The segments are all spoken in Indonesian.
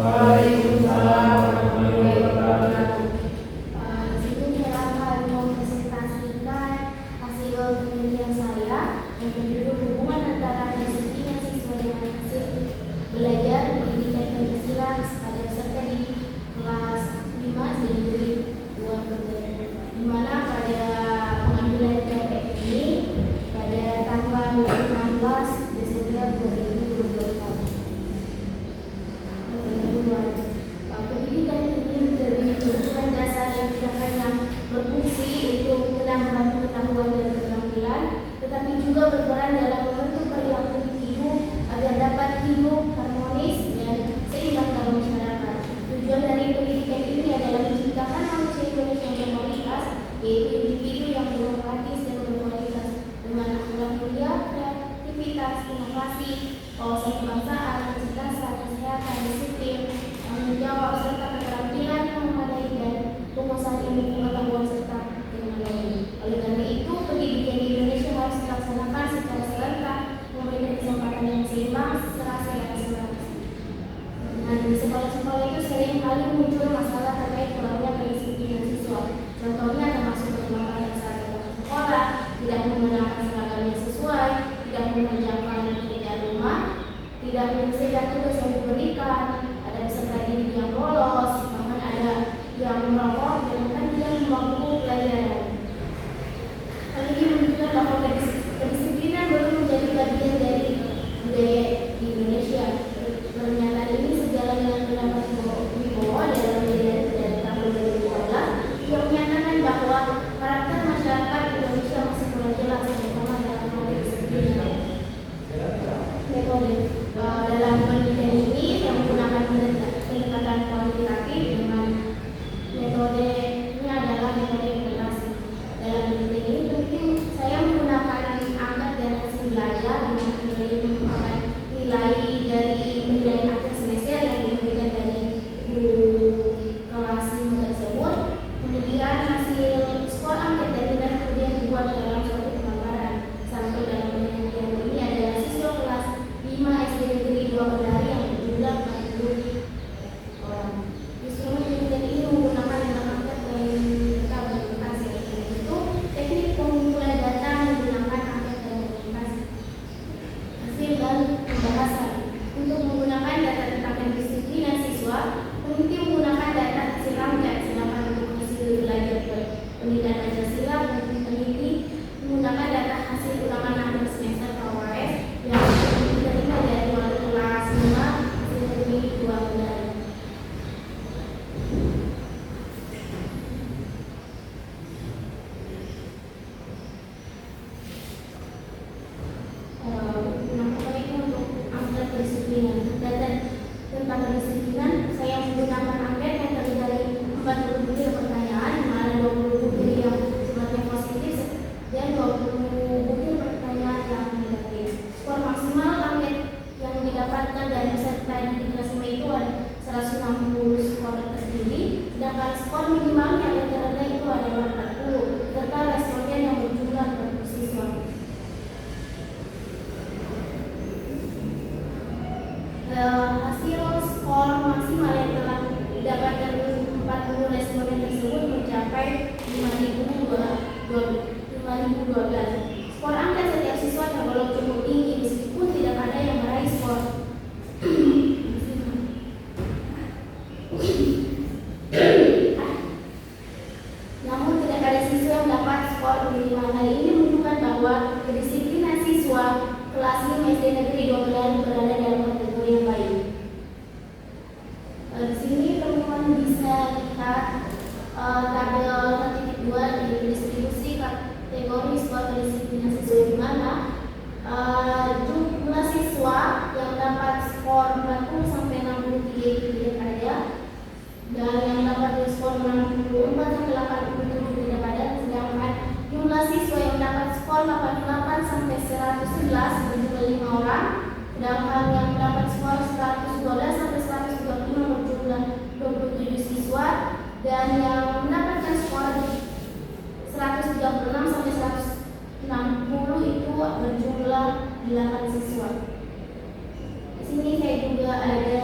Waalaikumsalam warahmatullahi wabarakatuh. Di sini saya akan mempresentasikan hasil penelitian saya yang berjudul hubungan antara disiplin siswa dengan hasil belajar pendidikan Pancasila pada peserta di kelas 5 dari 2 Februari, di mana pada pengambilan TPK ini pada tanggal 16 Desember 2022. Pendidikan ini menjadi kebutuhan dasar yang berfungsi untuk menambah pengetahuan dan keterampilan, tetapi juga berperan dalam membentuk perilaku individu agar dapat hidup harmonis dan seimbang dalam masyarakat. Tujuan dari pendidikan ini adalah menciptakan manusia Indonesia yang berkualitas, yaitu individu yang demokratis dan berkualitas dengan akhlak mulia, kreativitas, inovasi, wawasan kebangsaan, kecerdasan, kesehatan, disiplin, tanggung jawab serta keterampilan yang memadai dan penguasaan ilmu pengetahuan serta teknologi. Oleh karena itu, pendidikan di Indonesia harus dilaksanakan secara serentak, memberikan kesempatan yang seimbang, serasa dan serasi. Nah, di sekolah-sekolah itu sering kali muncul masalah terkait kurangnya kedisiplinan siswa. Contohnya termasuk bermain saat datang ke sekolah, tidak menggunakan seragam yang sesuai, tidak mengerjakan pekerjaan rumah, tidak menyelesaikan tugas yang diberikan, ada peserta didik yang bolos, bahkan ada yang merokok dan bahkan tidak memangku pelajaran. Hal ini menunjukkan bahwa kedisiplinan belum menjadi bagian dari budaya di Indonesia. Pernyataan ini sejalan dengan pendapat Wibowo dalam Pendidikan dari tahun 2012 yang menyatakan bahwa karakter masyarakat Indonesia masih kurang jelas, terutama dalam hal kedisiplinan. Metode dalam penelitian ini yang menggunakan pendekatan kuantitatif dengan metodenya adalah metode implementasi. Dalam penelitian ini penting saya menggunakan angka dan hasil belajar dengan merupakan nilai dari penilaian akhir semester yang diberikan dari guru kelas 5 tersebut. Kemudian hasil skor angket dan kemudian dibuat dalam suatu penggambaran. Sampel dalam penelitian ini adalah siswa kelas 5 SD Negeri 2 Kendari yang berjumlah 40 orang. Instrumen penelitian ini menggunakan dalam angket dan verifikasi, yaitu teknik pengumpulan data menggunakan angket dan verifikasi. Hasil dan pembahasan. Untuk menggunakan data tentang kedisiplinan siswa, peneliti menggunakan data hasil angket, sedangkan untuk hasil belajar pendidikan Pancasila, peneliti menggunakan data hasil ulangan akhir semester KUAS yang diterima dari wali kelas 5 SD Negeri 2 Kendari. Itu untuk angket kedisiplinan. Data tentang kedisiplinan saya menggunakan angket yang terdiri dari 40 butir pertanyaan, mana 20 butir yang sifatnya positif dan 20 butir pertanyaan yang negatif. Skor maksimal angket yang didapatkan dari peserta di kelas 5 itu ada 160 skor tertinggi, sedangkan skor minimal yang terendah itu adalah 40, serta responden yang berjumlah 40 siswa. Hasil skor maksimal yang telah didapatkan 40 responden tersebut mencapai 5.012. Skor angket setiap siswa tergolong cukup tinggi meskipun tidak ada yang meraih skor namun tidak ada siswa yang dapat skor minimal. Hal ini menunjukkan bahwa kedisiplinan siswa kelas 5 SD Negeri 2 Kendari berada dalam kategori yang baik. Di sini teman-teman bisa lihat tabel 1.2 di distribusi kategori skor kedisiplinan siswa, di mana jumlah siswa yang dapat skor 40 sampai 63 itu tidak ada, dan yang dapat skor 64 sampai 87 tidak ada, sedangkan jumlah siswa yang dapat skor 88 sampai 111 berjumlah 5 orang, sedangkan yang dapat skor 112 sampai 125 berjumlah 27 siswa, dan yang mendapatkan skor 136 sampai 160 itu berjumlah 8 siswa. Di sini saya juga ada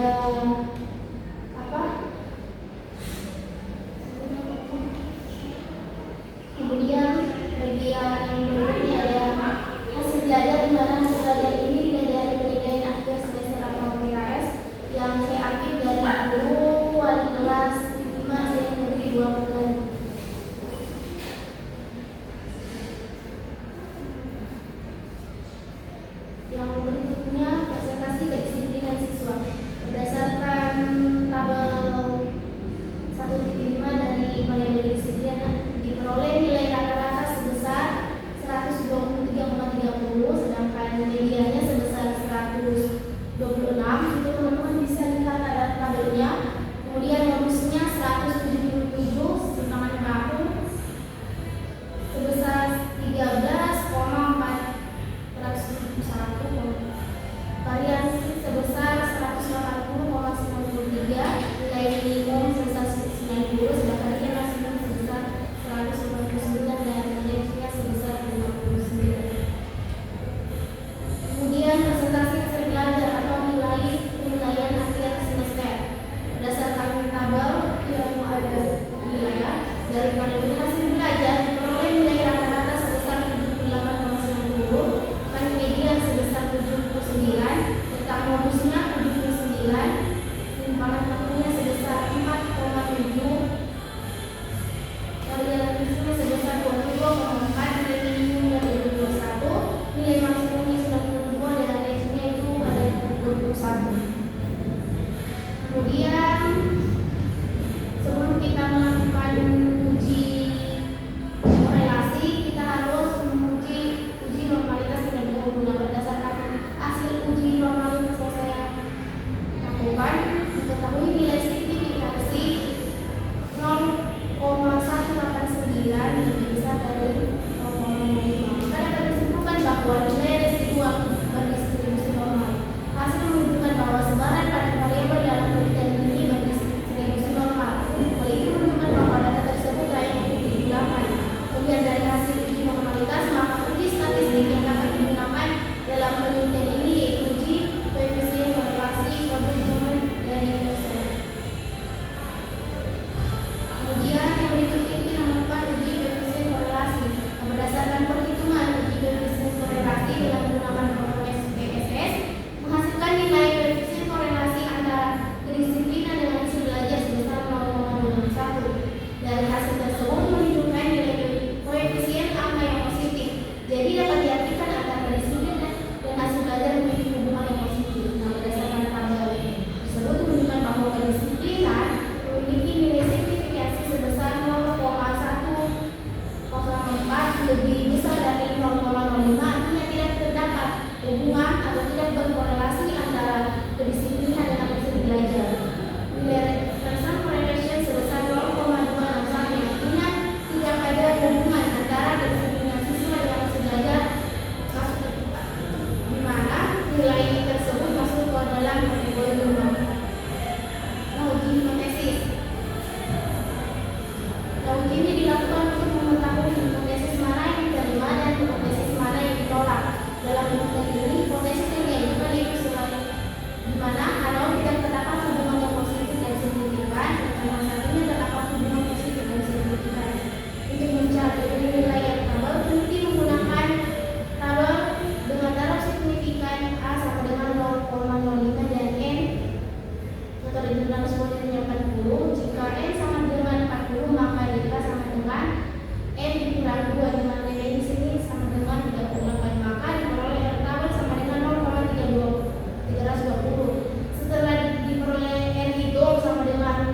dalam sebuah nilai 40. Jika N sama dengan 40, maka dikira sama dengan N dikurang 2, di mana nilai di sini sama dengan 38. Maka diperoleh R tabel sama dengan 0,320. Setelah diperoleh R hitung sama dengan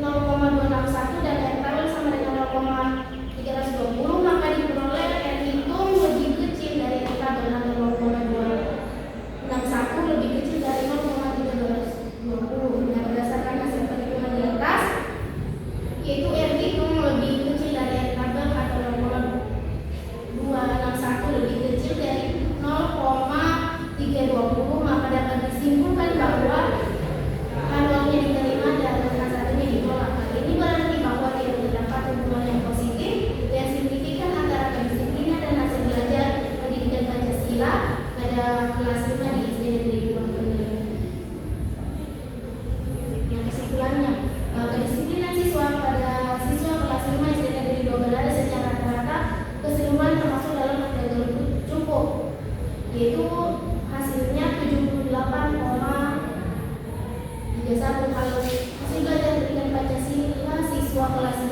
0,261 dan R tabel sama dengan 0,320, maka diperoleh R hitung lebih kecil dari R tabel atau 0,261 lebih kecil dari 0,320. Nah, berdasarkan hasil perhitungan di atas, yaitu R hitung lebih kecil dari R tabel atau 0,261 lebih kecil dari 0,320, maka dapat disimpulkan bahwa manualnya diterima dan satunya ditolak. Hal ini berarti bahwa tidak terdapat hubungan yang positif dan signifikan antara kedisiplinan dan hasil belajar pendidikan Pancasila pada kelas 5 di SD Negeri 2 Kendari. Nah, kesimpulannya, kedisiplinan siswa pada siswa kelas 5 SD Negeri 2 Kendari secara rata-rata keseluruhan termasuk dalam kategori cukup, yaitu hasilnya 78,31. Kalau hasil belajar pendidikan Pancasila siswa kelas